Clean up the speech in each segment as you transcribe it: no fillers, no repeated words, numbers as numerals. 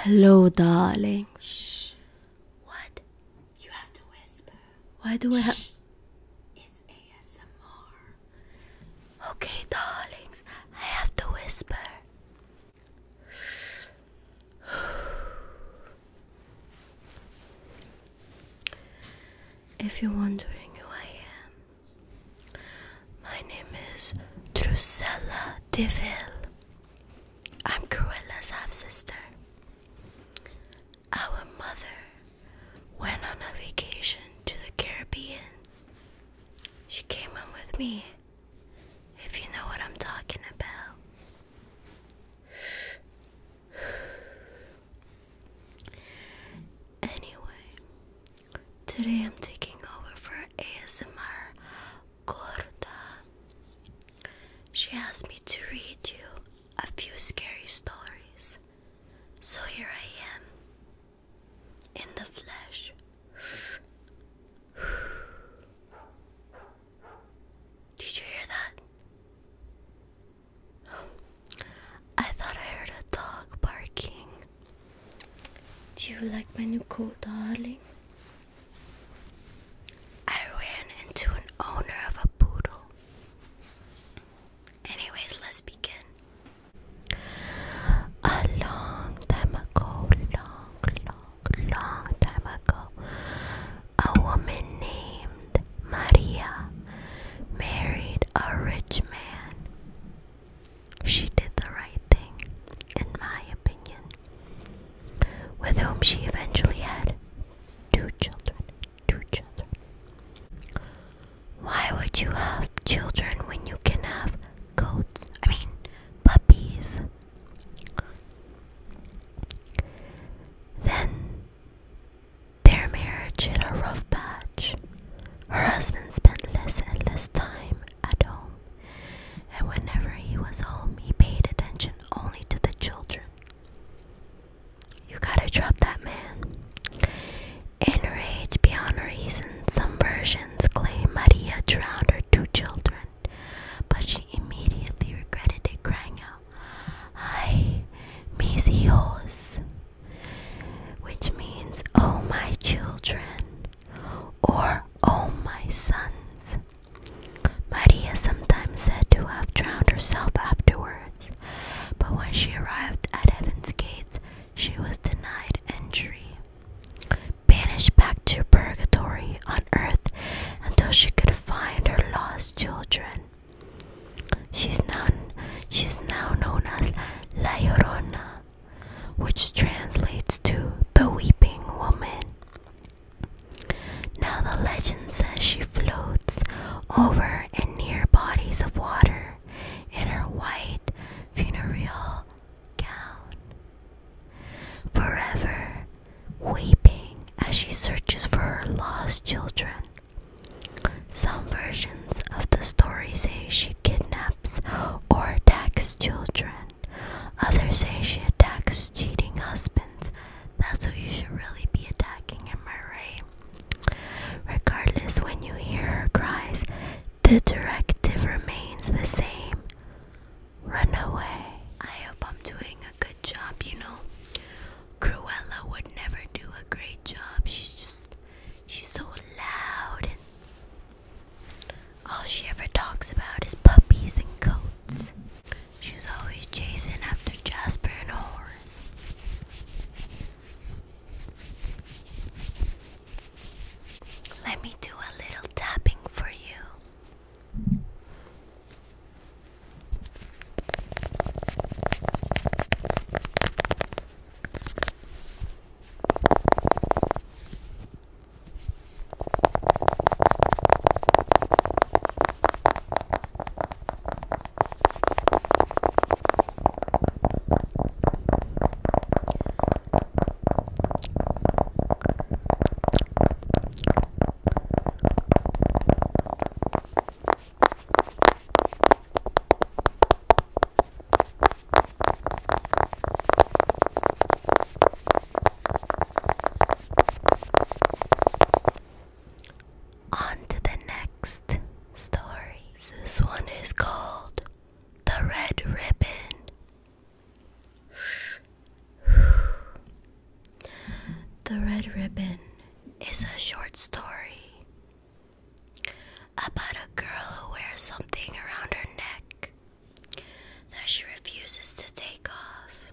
Hello, darlings. Shh. What? You have to whisper. Why do I have... It's ASMR. Okay, darlings, I have to whisper. If you're wondering who I am, my name is Drucella De Vil. I'm Cruella's half-sister. Our mother went on a vacation to the Caribbean. She came in with me, if you know what I'm talking about. Anyway, today I'm taking over for asmrgorda. She asked me to read you a few scary stories, so here I am, in the flesh. Did you hear that? I thought I heard a dog barking. Do you like my new coat, darling? I ran into an owner of a poodle. Anyways, let's begin. A long time ago, long time ago, a woman named Maria married a rich man. She did the right thing, in my opinion, with whom she eventually had two children. Why would you have children when you can have puppies? Then their marriage hit a rough patch. Her husband spent less and less time at home, and whenever he was home, he paid attention only to the children. You gotta drop that man. Enraged beyond reason, some versions claim Maria drowned her two children, but she immediately regretted it, crying out, "Ay, mis hijos," which means, "Oh my children," or "Oh my sons." Maria sometimes said to have drowned herself afterwards, but when she arrived at heaven's gates, she was denied entry, banished back to purgatory on earth until she could find her lost children. She's now known as La Llorona, which translates to the weeping woman. Now the legend says she floats over and near bodies of water in her white funereal gown. For Ribbon is a short story about a girl who wears something around her neck that she refuses to take off.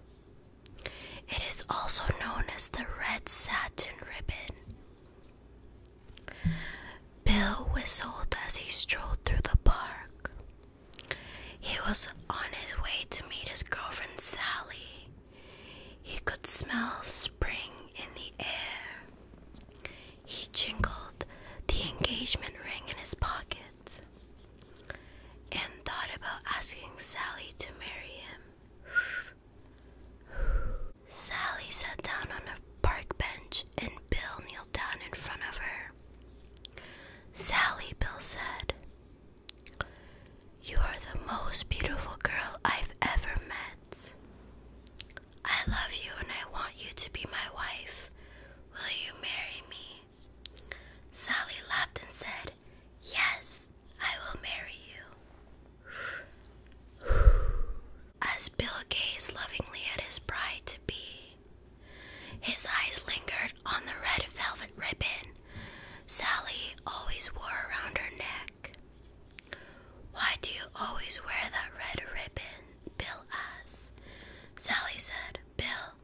It is also known as the red satin ribbon. Bill whistled as he strolled through the park. He was on his way to meet his girlfriend Sally. He could smell spring in the air. He jingled the engagement ring in his pocket and thought about asking Sally to marry him. Sally sat down on a park bench and Bill kneeled down in front of her. "Sally," Bill said, "you are the most beautiful girl I've ever met. I love you and I want you to be my wife. Will you marry me?" Sally laughed and said, "Yes, I will marry you." As Bill gazed lovingly at his bride-to-be, his eyes lingered on the red velvet ribbon Sally always wore around her neck. "Why do you always wear that red ribbon?" Bill asked. Sally said, "Bill,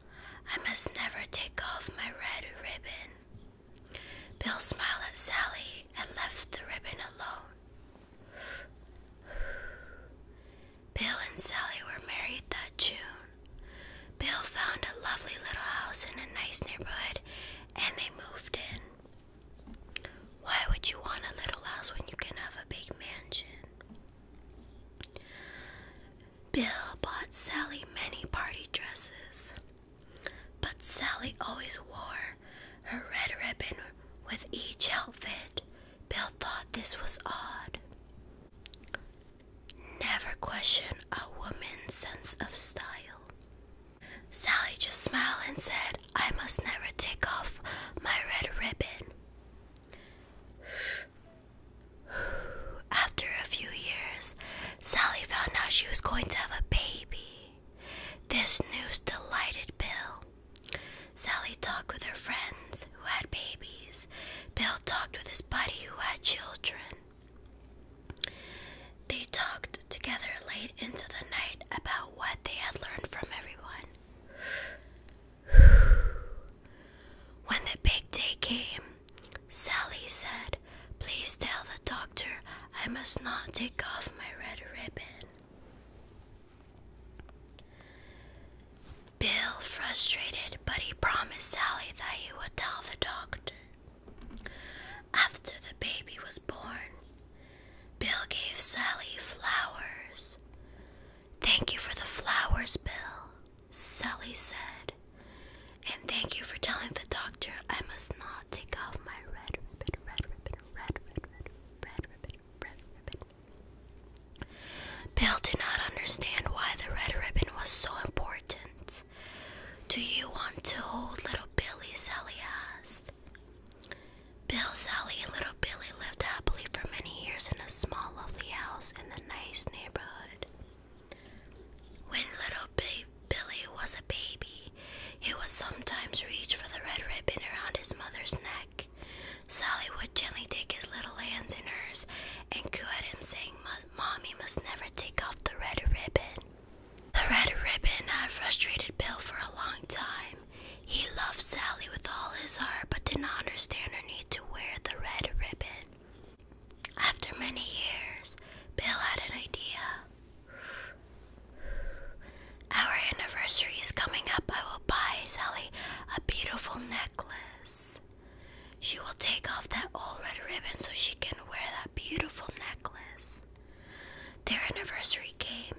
I must never take off my red ribbon." Bill smiled at Sally and left the ribbon alone. Bill and Sally were married that June. Bill found a lovely little house in a nice neighborhood and they moved in. Why would you want a little house when you can have a big mansion? Bill bought Sally many party dresses, but Sally always wore her red ribbon with each outfit. Bill thought this was odd. Never question a woman's sense of style. Sally just smiled and said, "I must never take off my red ribbon." After a few years, Sally found out she was going to have a baby. This news delighted Bill. Sally talked with her friends who had babies. Bill talked with his buddy who had children. They talked together late into the night about what they had learned from everyone. When the big day came, Sally said, "Please tell the doctor I must not take off my red ribbon." Bill frustrated, but he promised Sally that he would tell the doctor. After the baby was born, Bill gave Sally flowers. "Thank you for the flowers, Bill," Sally said. "And thank you for telling the doctor I must not take off my red ribbon, red ribbon, red ribbon, red ribbon, red ribbon." Bill did not understand why the red ribbon was so important. "Do you want to hold little Billy?" Sally asked. Bill, Sally, and little Billy lived happily for many years in a small, lovely house in the nice neighborhood. When little Billy was a baby, he would sometimes reach for the red ribbon around his mother's neck. Sally would gently take his little hands in hers and coo at him, saying, "Mommy must never take off the red ribbon." The red ribbon had frustrated Bill for a long time. He loved Sally with all his heart, but did not understand her need to wear the red ribbon. After many years, Bill had an idea. "Our anniversary is coming up. I will buy Sally a beautiful necklace. She will take off that old red ribbon so she can wear that beautiful necklace." Their anniversary came.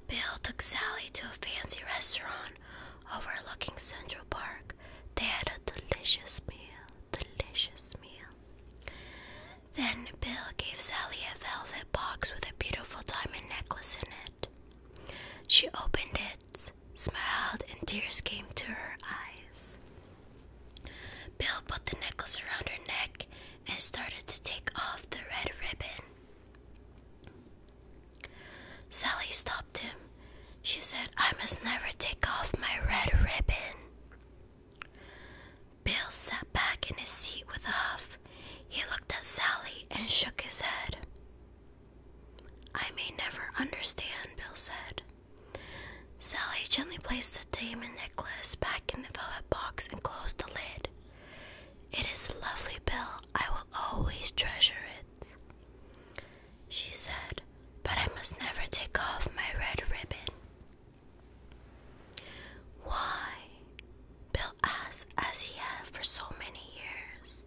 Bill took Sally to a fancy restaurant overlooking Central Park. They had a delicious meal. Then Bill gave Sally a velvet box with a beautiful diamond necklace in it. She opened it, smiled, and tears came to her eyes. Bill put the necklace around her neck and started to take off the red ribbon. Sally stopped him. She said, "I must never take off my red ribbon." Bill sat Sally gently placed the diamond necklace back in the velvet box and closed the lid. "It is a lovely bill. I will always treasure it," she said, "but I must never take off my red ribbon." "Why?" Bill asked, as he had for so many years.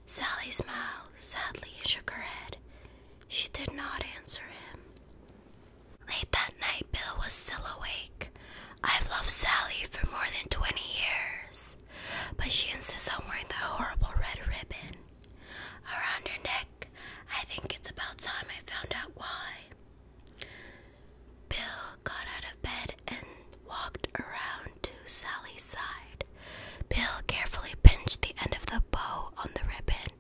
Sally smiled sadly and shook her head. She did not answer him. Late that night, Bill was still awake. "I've loved Sally for more than 20 years, but she insists on wearing that horrible red ribbon around her neck. I think it's about time I found out why." Bill got out of bed and walked around to Sally's side. Bill carefully pinched the end of the bow on the ribbon.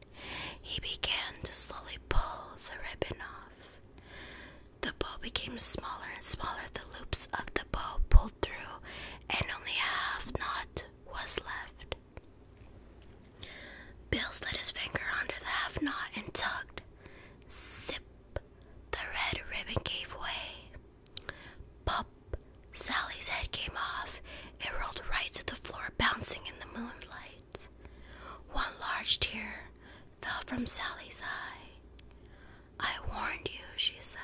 He began to slowly pull the ribbon off. The bow became smaller and smaller. The loops of the bow pulled through, and only a half knot was left. Bill slid his finger under the half knot and tugged. Zip! The red ribbon gave way. Pop! Sally's head came off. It rolled right to the floor, bouncing in the moonlight. One large tear fell from Sally's eye. "I warned you," she said.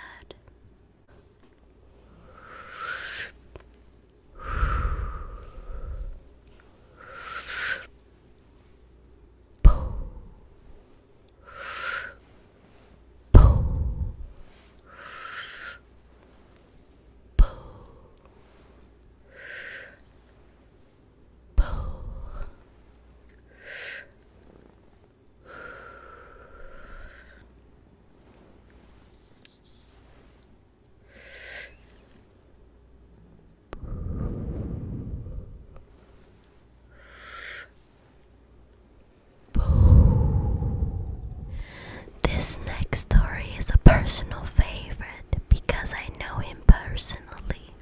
This next story is a personal favorite because I know him personally.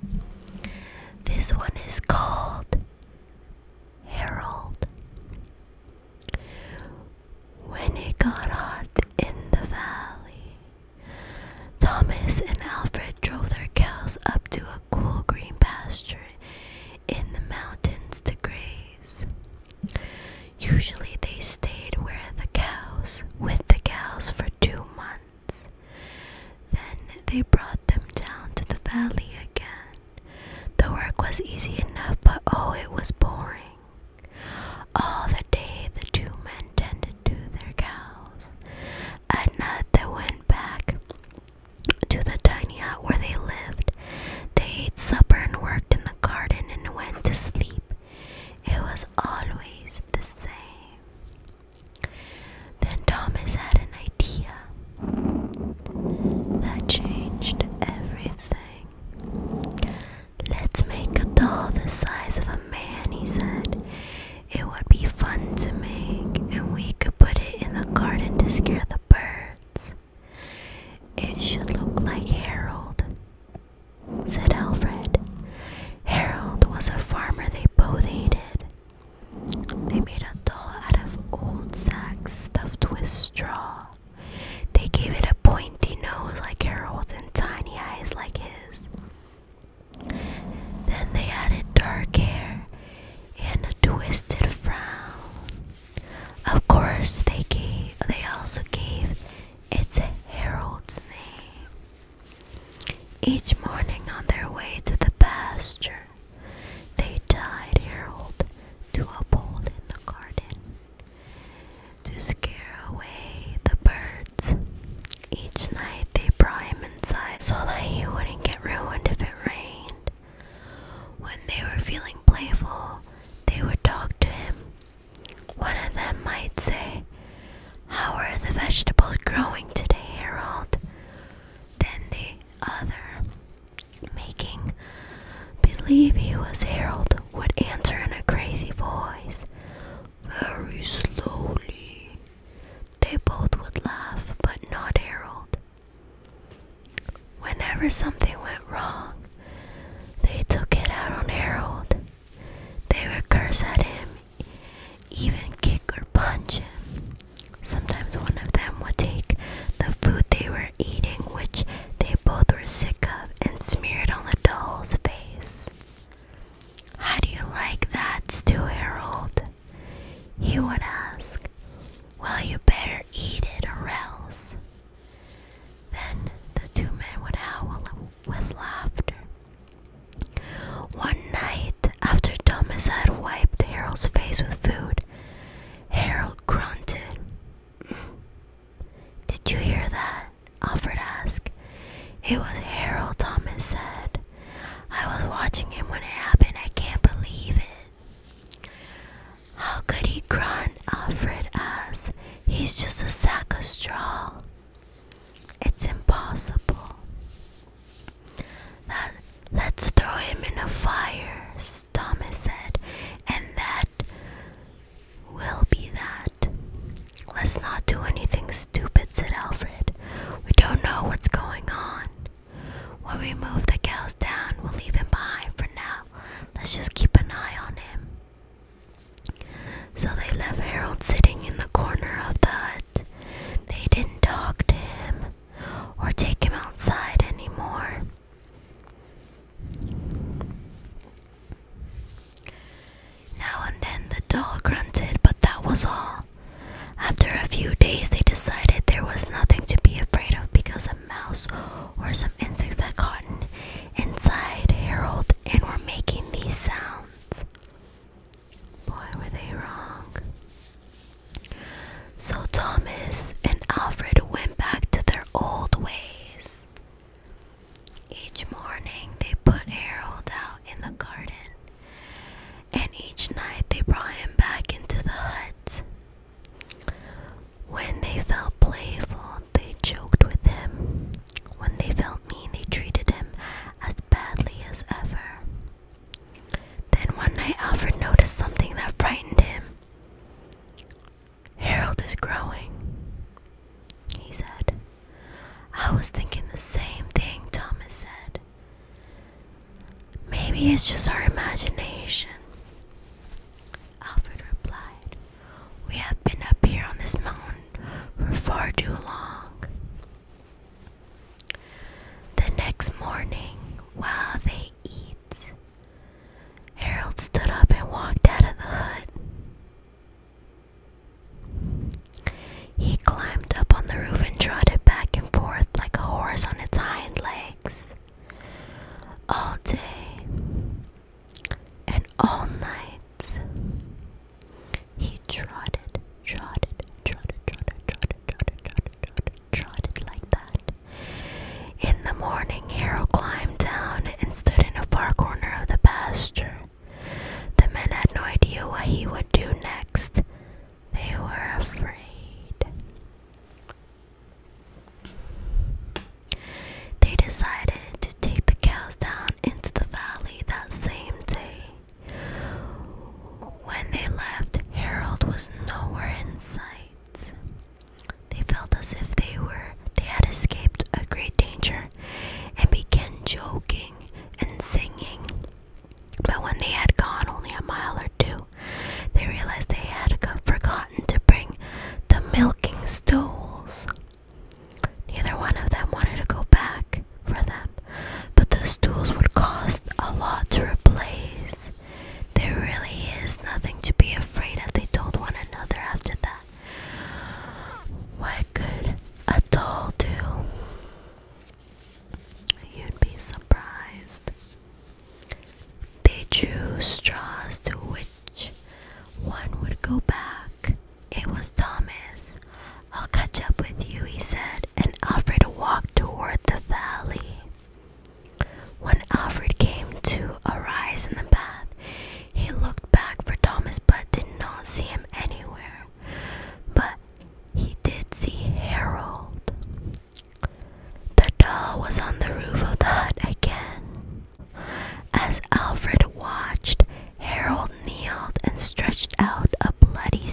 This one is called Harold. When it got hot in the valley, Thomas and Alfred drove their cows up to a cool green pasture in the mountains to graze. Usually they stayed with the cows for 2 months. Then they brought them down to the valley again. The work was easy enough, but oh, it was boring. All the day the 2 men tended to their cows. At night they went back to the tiny hut where they lived. They ate supper and worked in the garden and went to sleep. It was always the same. Then Thomas had an idea that changed everything. "Let's make a doll the size of a man," he said. "It would be fun to make, and we could put it in the garden to scare the birds. It should look like Harold," said Alfred. Harold was a farmer they both hated. They made a doll out of old sacks stuffed with straw. They gave it a pointy nose like Harold's and tiny eyes like his. Then they added dark hair and a twisted frown. Of course, they also gave it Harold's name. Each morning on their way to the pasture, they tied Harold to a pole in the garden to scare away the birds. Each night they brought him inside so that he wouldn't get ruined if it rained. When they were feeling playful, they would talk to him. One of them might say, "How are the vegetables growing today, Harold?" Then the other, making believe he was Harold, would answer in a crazy voice, "Very slowly." They both would laugh, but not Harold. Whenever something went wrong, they took it out on Harold. They would curse at him, even kick or punch him. Sometimes one of them would take the food they were eating, which they both were sick of, and smear it on the doll's face. Thomas had wiped Harold's face with food. Harold grunted. Did you hear that? Alfred asked. It was Harold, Thomas said. I was watching him when it happened. I can't believe it. How could he grunt? Alfred asked. He's just a sack of straw. It's impossible. Let's throw him in a fire, Thomas said, and that will be that. Let's not do anything stupid, said Alfred. We don't know what's going on. When we move the cows down, we'll leave him behind for now. Let's just keep an eye on him. So they left Harold sitting in the corner of the hut. They didn't talk to him or take him outside anymore. Now and then the doll grunted, but that was all. After a few days, they decided there was nothing to be afraid of because a mouse or some insects had gotten inside Harold and were making these sounds. Boy, were they wrong. So Thomas and Alfred went back to their old ways. Each morning, they put Harold out in the garden, and each night they brought him back into the hut. When they felt playful, they joked with him. When they felt mean, they treated him as badly as ever. Then one night, Alfred noticed something that frightened him. Harold is growing, he said. I was thinking the same thing, Thomas said. Maybe it's just our imagination. Alfred replied, we have been up here on this mountain for far too long. The next morning, while they eat, Harold stood up and walked out of the hut. He climbed up on the roof and trotted back and forth like a horse on its hind legs. All day and all night, he trotted like that. In the morning, Harold climbed down and stood in a far corner of the pasture. The men had no idea what he would do next. They were afraid. They decided to take the cows down into the valley that same day. When they left, Harold was nowhere in sight. They felt as if they had escaped a great danger and began joking and singing. But when they had gone only a mile or two, they realized they had forgotten to bring the milking stools. Neither one of them wanted to go back for them, but the stools would cost a lot to replace. There really is nothing to be afraid of, they told one another after that. What could a doll do? You'd be surprised. They drew straws to which one would go back. It was Thomas. I'll catch up with you, he said, and Alfred walked toward the valley. When Alfred came to a rise in the path, he looked back for Thomas but did not see him anywhere. But he did see Harold. The doll was on the roof of the hut again. As Alfred watched, Harold kneeled and stretched out a bloody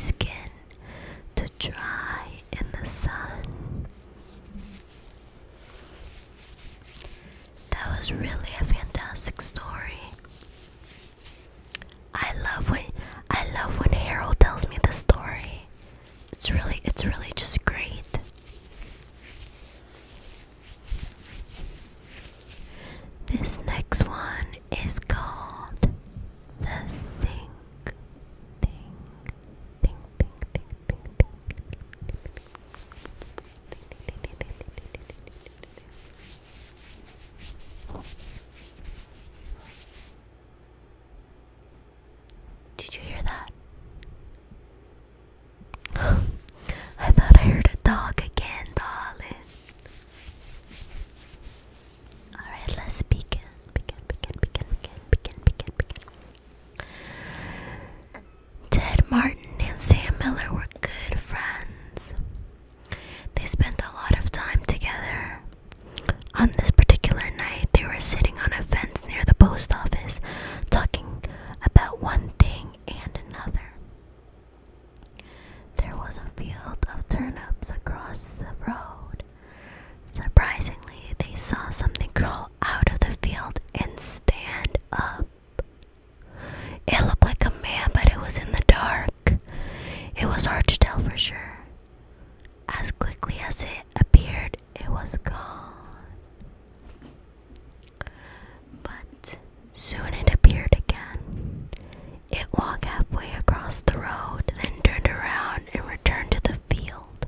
across the road, then turned around and returned to the field.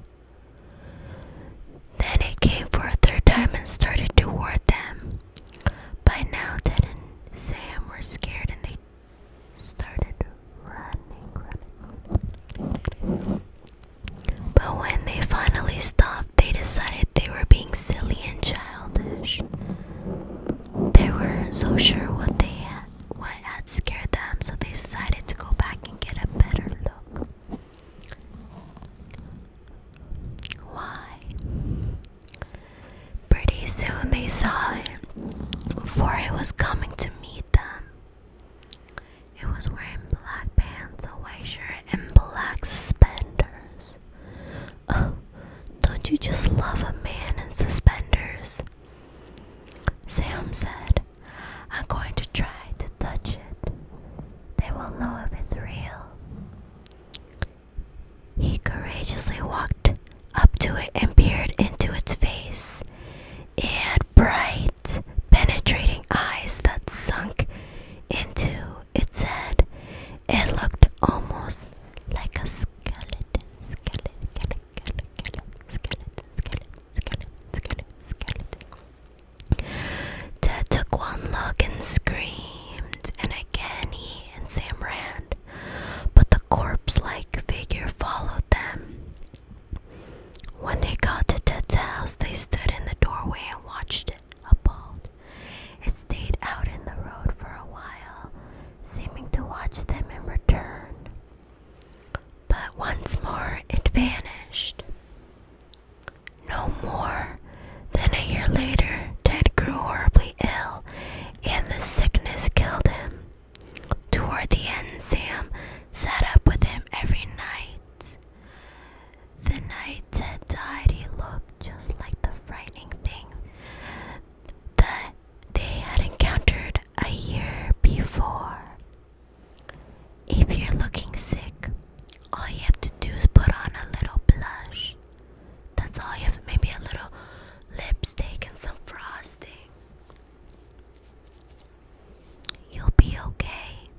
Then it came for a third time and started toward them. By now, Ted and Sam were scared and they started running. But when they finally stopped, they decided they were being silly and childish. They weren't so sure what had scared them, so they decided to go back and get a better look. Why? Pretty soon they saw it, for it was coming to meet them. It was wearing black pants, a white shirt, and black suspenders. Oh, don't you just love a man in suspenders? Sam said, I'm going to try to touch it. They will know if it's real. He courageously walked up to it and peered into its face. It had bright, penetrating eyes that sunk into its head. It looked almost like a skeleton. Ted took one look and screamed, and again he and Sam ran, but the corpse-like figure followed them. When they got to Ted's house, they stood in the doorway and watched it, appalled. It stayed out in the road for a while, seeming to watch them in return. But once more it vanished. No more than a year later, Ted grew horribly ill, and the sickness killed him. Toward the end, Sam sat up with him every night. The night Ted died, he looked just like the frightening thing that they had encountered a year before. If you're looking sick, all you have to do is put on a little blush. That's all you have, maybe a little lipstick and some frosting. You'll be okay.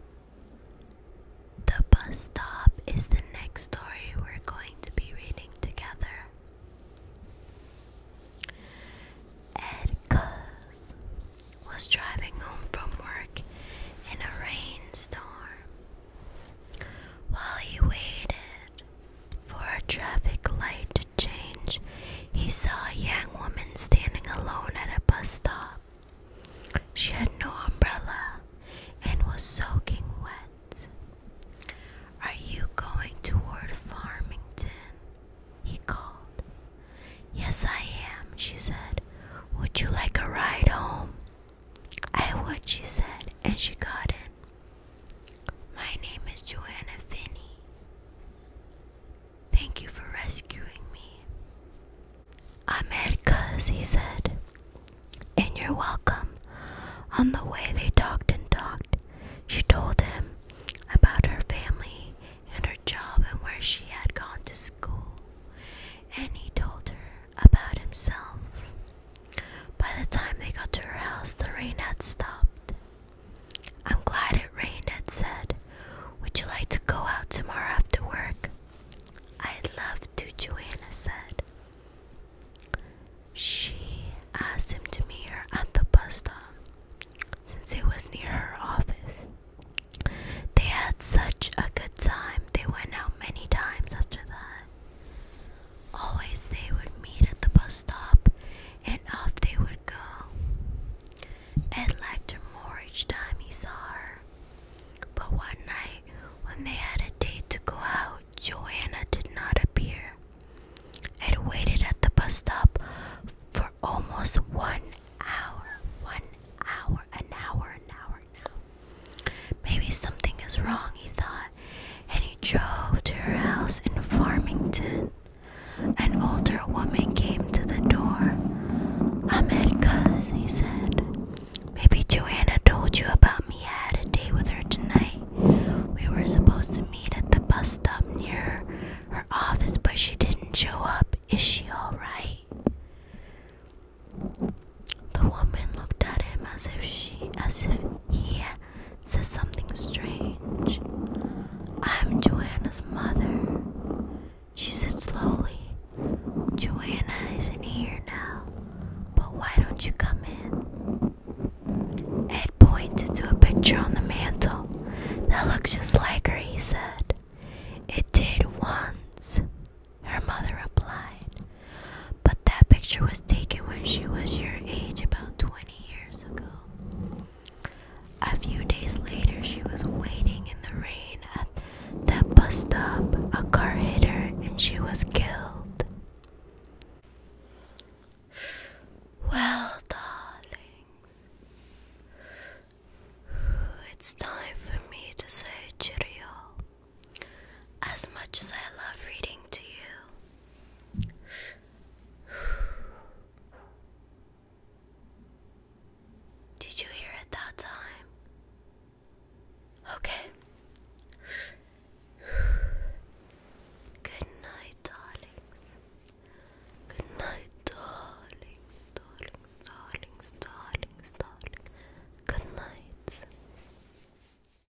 The bus stop is the next story we're going to be reading together. Ed Cuz was driving home from work in a rainstorm. While he waited for a traffic light to change, he saw a young woman standing alone at a bus stop. She had no umbrella and was soaking wet. Are you going toward Farmington? He called. Yes, I am, she said. Would you like a ride home? I would, she said, and she got in. My name is Joanna Finney. Thank you for rescuing me. I'm Ed Cuz, he said. And you're welcome. On the way they talked and talked. She told him about her family and her job and where she had gone to school. And he told her about himself. By the time they got to her house, the rain had stopped. I'm glad it rained, Ed said. Would you like to go out tomorrow after work? I'd love to, Joanna said. She asked him to meet her at the bus stop, since it was near her office. They had such a good time, they went out many times after that. Always they would meet at the bus stop, and off they would go. Ed liked her more each time he saw her. But one night, when they had a date to go out, Joanna did not appear. Ed waited at the bus stop for almost 1 hour. An hour now. Maybe something is wrong, he thought, and he drove to her house in Farmington. An older woman came to the door. I'm Ed Cuz, he said. Maybe Joanna told you about me. I had a date with her tonight. We were supposed to meet at the bus stop near her office, but she didn't show up. Is she alright? The woman looked at him as if he said something strange. I'm Joanna. looks just like her, he said.